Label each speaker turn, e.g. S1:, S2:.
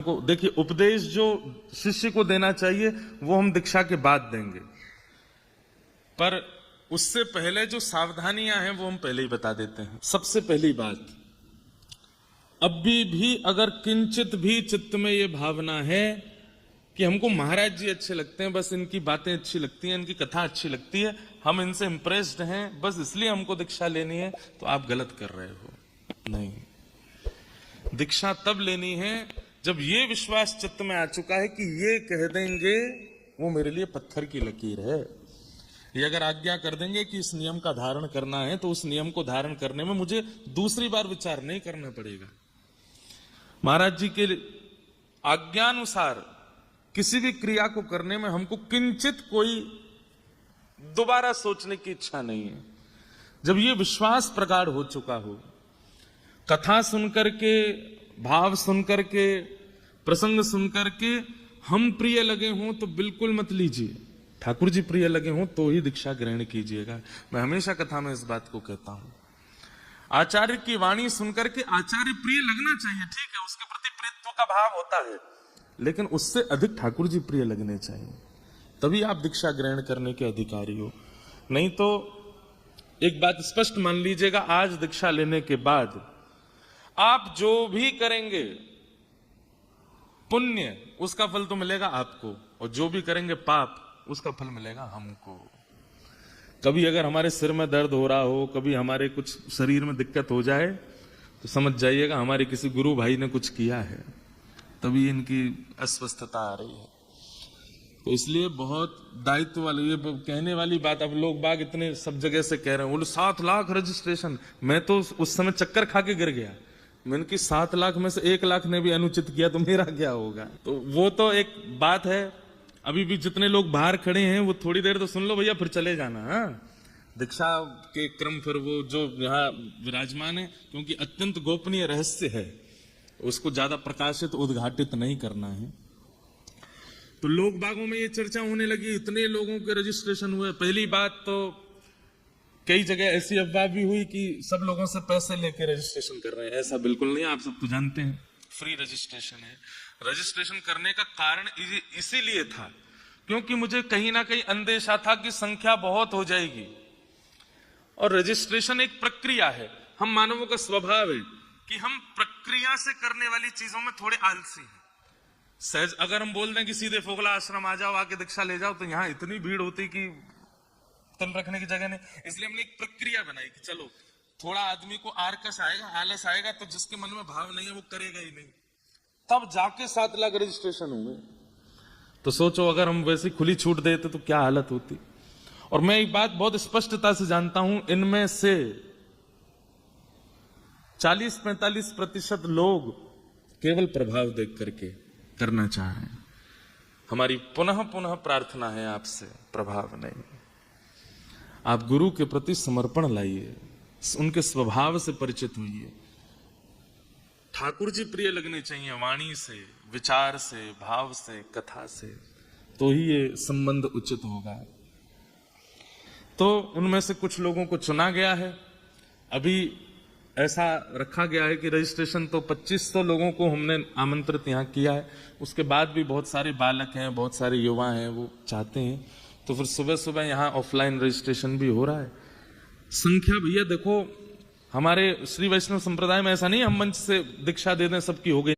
S1: को देखिए, उपदेश जो शिष्य को देना चाहिए वो हम दीक्षा के बाद देंगे, पर उससे पहले जो सावधानियां हैं वो हम पहले ही बता देते हैं। सबसे पहली बात, अभी भी अगर किंचित भी चित्त में ये भावना है कि हमको महाराज जी अच्छे लगते हैं, बस इनकी बातें अच्छी लगती हैं, इनकी कथा अच्छी लगती है, हम इनसे इंप्रेस्ड हैं, बस इसलिए हमको दीक्षा लेनी है, तो आप गलत कर रहे हो। नहीं, दीक्षा तब लेनी है जब ये विश्वास चित्त में आ चुका है कि ये कह देंगे वो मेरे लिए पत्थर की लकीर है। ये अगर आज्ञा कर देंगे कि इस नियम का धारण करना है, तो उस नियम को धारण करने में मुझे दूसरी बार विचार नहीं करना पड़ेगा। महाराज जी के आज्ञानुसार किसी भी क्रिया को करने में हमको किंचित कोई दोबारा सोचने की इच्छा नहीं है। जब ये विश्वास प्रगाढ़ हो चुका हो, कथा सुनकर के, भाव सुनकर के, प्रसंग सुनकर के हम प्रिय लगे हों तो बिल्कुल मत लीजिए। ठाकुर जी प्रिय लगे हों तो ही दीक्षा ग्रहण कीजिएगा। मैं हमेशा कथा में इस बात को कहता हूं। आचार्य की वाणी सुनकर के आचार्य प्रिय लगना चाहिए, ठीक है, उसके प्रति प्रीत्व का भाव होता है, लेकिन उससे अधिक ठाकुर जी प्रिय लगने चाहिए, तभी आप दीक्षा ग्रहण करने के अधिकारी हो। नहीं तो एक बात स्पष्ट मान लीजिएगा, आज दीक्षा लेने के बाद आप जो भी करेंगे पुण्य, उसका फल तो मिलेगा आपको, और जो भी करेंगे पाप, उसका फल मिलेगा हमको। कभी अगर हमारे सिर में दर्द हो रहा हो, कभी हमारे कुछ शरीर में दिक्कत हो जाए, तो समझ जाइएगा हमारे किसी गुरु भाई ने कुछ किया है, तभी इनकी अस्वस्थता आ रही है। तो इसलिए बहुत दायित्व वाली, ये कहने वाली बात, अब लोग बाग इतने सब जगह से कह रहे हैं, बोले 7 लाख रजिस्ट्रेशन। मैं तो उस समय चक्कर खा के गिर गया। मैंने कि 7 लाख में से 1 लाख ने भी अनुचित किया तो मेरा क्या होगा। तो वो तो एक बात है। अभी भी जितने लोग बाहर खड़े हैं वो थोड़ी देर तो सुन लो भैया, फिर चले जाना। हाँ, दीक्षा के क्रम फिर वो जो यहाँ विराजमान है, क्योंकि अत्यंत गोपनीय रहस्य है, उसको ज्यादा प्रकाशित उद्घाटित नहीं करना है। तो लोग बागों में ये चर्चा होने लगी, इतने लोगों के रजिस्ट्रेशन हुए। पहली बात तो कई जगह ऐसी अफवाह भी हुई कि सब लोगों से पैसे लेके रजिस्ट्रेशन कर रहे हैं। ऐसा बिल्कुल नहीं, आप सब तो जानते हैं फ्री रजिस्ट्रेशन है। रजिस्ट्रेशन करने का कारण इसीलिए था क्योंकि मुझे कहीं ना कहीं अंदेशा था कि संख्या बहुत हो जाएगी, और रजिस्ट्रेशन एक प्रक्रिया है। हम मानवों का स्वभाव है कि हम प्रक्रिया से करने वाली चीजों में थोड़े आलसी हैं। सहज अगर हम बोल दें कि सीधे फोगला आश्रम आ जाओ, आके दीक्षा ले जाओ, तो यहाँ इतनी भीड़ होती कि तन रखने की जगह नहीं। इसलिए हमने एक प्रक्रिया बनाई कि चलो थोड़ा आदमी को आरकस आएगा, आलस आएगा, तो जिसके मन में भाव नहीं है वो करेगा ही नहीं। तब जाके 7 लाख रजिस्ट्रेशन हुए। तो सोचो अगर हम वैसी खुली छूट देते तो क्या हालत होती। और मैं एक बात बहुत स्पष्टता से जानता हूं, इनमें से 40-45% लोग केवल प्रभाव देख करके करना चाह रहे हैं। हमारी पुनः पुनः प्रार्थना है आपसे, प्रभाव नहीं। आप गुरु के प्रति समर्पण लाइए, उनके स्वभाव से परिचित होइए। ठाकुर जी प्रिय लगने चाहिए, वाणी से, विचार से, भाव से, कथा से, तो ही ये संबंध उचित होगा। तो उनमें से कुछ लोगों को चुना गया है। अभी ऐसा रखा गया है कि रजिस्ट्रेशन तो 2500 लोगों को हमने आमंत्रित यहाँ किया है। उसके बाद भी बहुत सारे बालक हैं, बहुत सारे युवा हैं, वो चाहते हैं, तो फिर सुबह सुबह यहाँ ऑफलाइन रजिस्ट्रेशन भी हो रहा है। संख्या भैया देखो, हमारे श्री वैष्णव संप्रदाय में ऐसा नहीं हम मंच से दीक्षा दे दें सबकी हो गई।